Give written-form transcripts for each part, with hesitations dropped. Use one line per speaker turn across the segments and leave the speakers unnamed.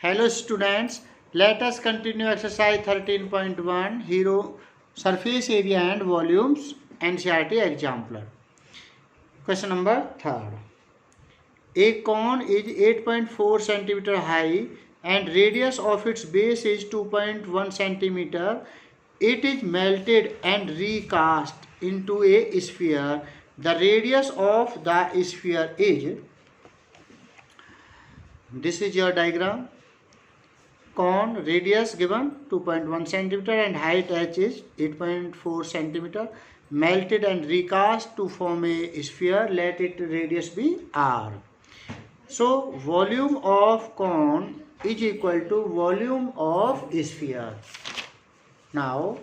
Hello students, let us continue exercise 13.1 Hero Surface Area and Volumes NCERT Exemplar. Question number 3rd. A cone is 8.4 cm high and radius of its base is 2.1 cm. It is melted and recast into a sphere. The radius of the sphere is, this is your diagram. Cone radius given 2.1 centimeter and height h is 8.4 centimeter. Melted and recast to form a sphere. Let its radius be r. So volume of cone is equal to volume of sphere. Now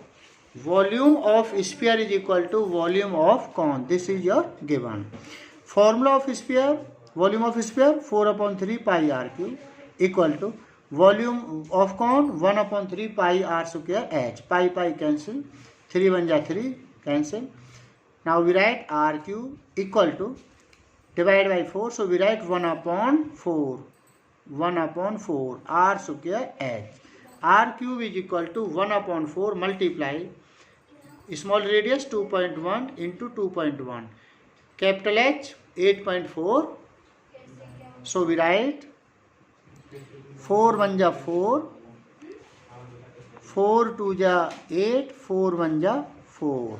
volume of sphere is equal to volume of cone. This is your given. Formula of sphere, volume of sphere 4 upon 3 pi r cube equal to volume of cone 1 upon 3 pi r square h. Pi cancel, 3 1 ja 3 cancel. Now we write r cube equal to, divide by 4, so we write 1 upon 4 r square h. R cube is equal to 1 upon 4 multiply small radius 2.1 into 2.1, capital H 8.4. So we write 4 1 ja 4, 4 2 ja 8, 4 1 ja 4.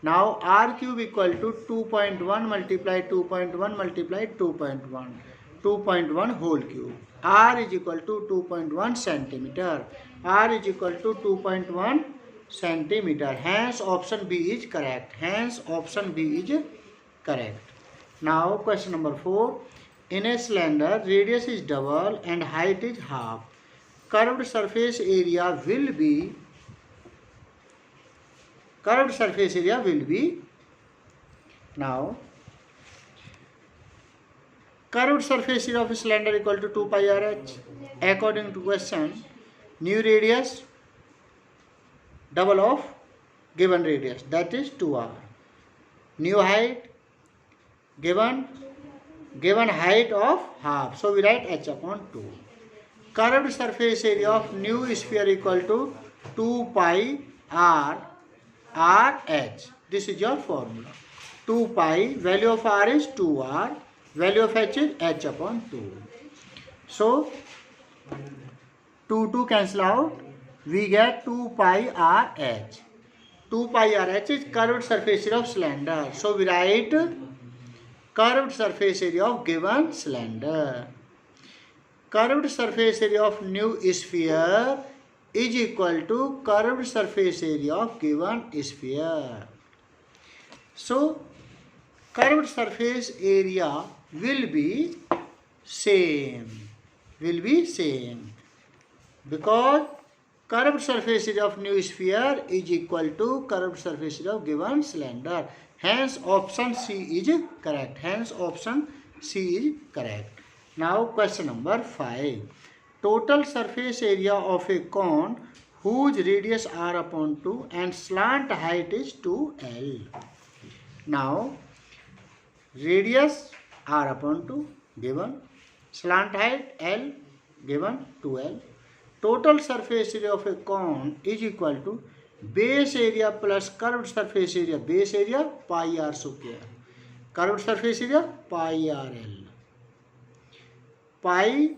Now r cube equal to 2.1 multiply 2.1 multiply 2.1, 2.1 whole cube. R is equal to 2.1 centimeter. R is equal to 2.1 centimeter. Hence option B is correct. Hence option B is correct. Now question number 4. In a cylinder, radius is double and height is half. Curved surface area will be, now curved surface area of a cylinder equal to 2 pi rh. According to question, new radius double of given radius, that is 2r. New height given height of half, so we write h upon 2. Curved surface area of new sphere equal to 2 pi r h. This is your formula. 2 pi, value of r is 2r, value of h is h upon 2. So 2 cancel out, we get 2 pi r h. 2 pi r h is curved surface area of cylinder. So we write curved surface area of given cylinder. Curved surface area of new sphere is equal to curved surface area of given sphere. So curved surface area will be same, because curved surface area of new sphere is equal to curved surface area of given cylinder. Hence option C is correct. Now question number 5. Total surface area of a cone whose radius r upon 2 and slant height is 2l. Now radius r upon 2 given, slant height l given 2l. Total surface area of a cone is equal to base area plus curved surface area. Base area pi r square, curved surface area pi r l. Pi,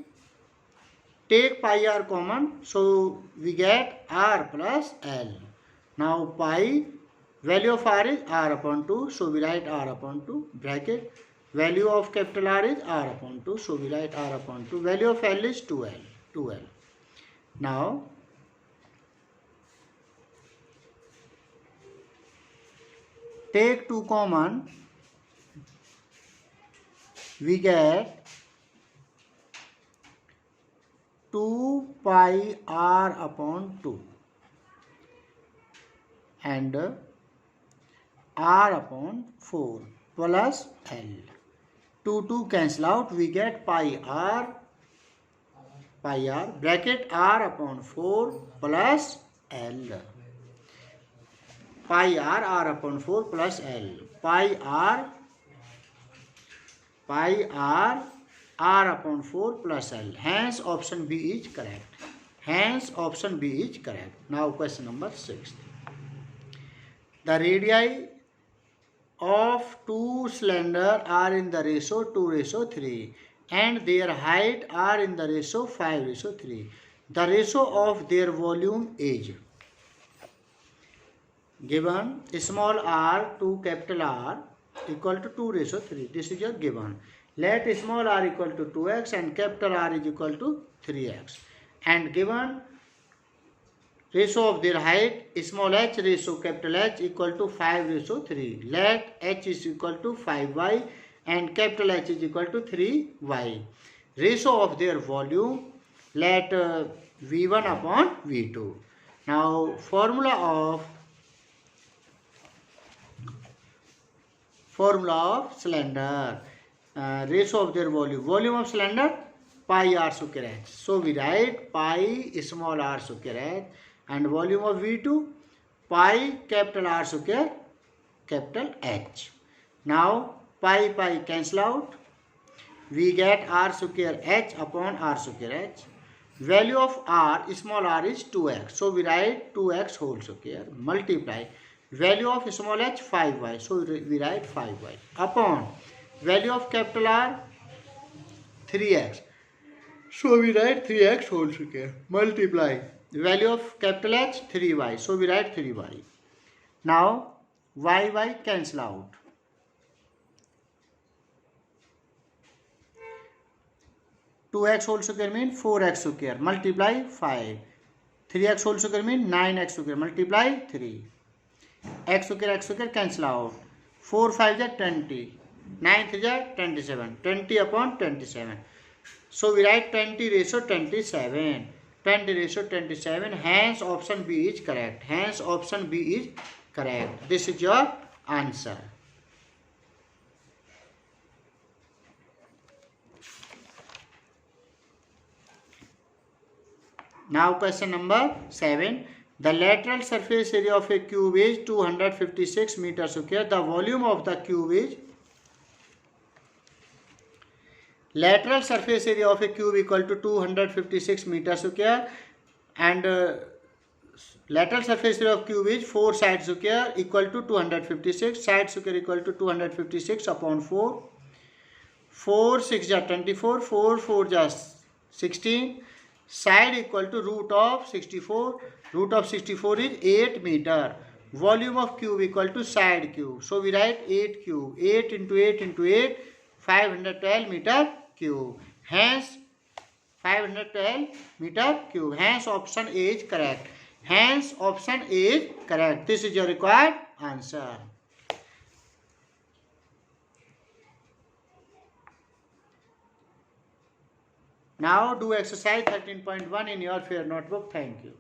take pi r common, so we get r plus l. Now pi, value of r is r upon 2, so we write r upon 2, bracket. Value of capital R is r upon 2, so we write r upon 2. Value of l is 2l. Now take 2 common, we get 2 pi r upon 2 and r upon 4 plus l. 2 cancel out, we get pi r, bracket r upon 4 plus l. Pi r upon 4 plus l. Pi r R upon 4 plus L. Hence option B is correct. Hence option B is correct. Now question number 6. The radii of two cylinders are in the ratio 2:3 and their height are in the ratio 5:3. The ratio of their volume is given small r to capital R equal to 2:3. This is your given. Let small r equal to 2x and capital R is equal to 3x. And given ratio of their height, small h ratio capital H equal to 5:3. Let h is equal to 5y and capital H is equal to 3y. Ratio of their volume, let V1 upon V2. Now formula of cylinder, ratio of their volume of cylinder pi r square h. So we write pi small r square h and volume of V2 pi capital R square capital H. Now pi cancel out. We get R square H upon R square H. Value of R, small r is 2x. So we write 2x whole square multiply. Value of small h 5y. So we write 5y upon value of capital R 3x. So we write 3x whole square multiply value of capital H 3y. So we write 3y. Now y cancel out. Two x whole square mean 4x square multiply 5. 3x whole square mean 9x square multiply 3. X square cancel out. 4 5 is 20. 9 3 is 27. 20 upon 27. So we write 20:27. 20:27. Hence option B is correct. Hence option B is correct. This is your answer. Now question number 7. The lateral surface area of a cube is 256 meters square. The volume of the cube is lateral surface area of a cube equal to 256 meters square and lateral surface area of cube is 4 side square equal to 256. Side square equal to 256 upon 4. 4 6 is 24. 4 4 is 16. Side equal to root of 64. Root of 64 is 8 meter. Volume of cube equal to side cube. So we write 8 cube. 8 into 8 into 8. 512 meter cube. Hence 512 meter cube. Hence option A is correct. Hence option A is correct. This is your required answer. Now do exercise 13.1 in your fair notebook. Thank you.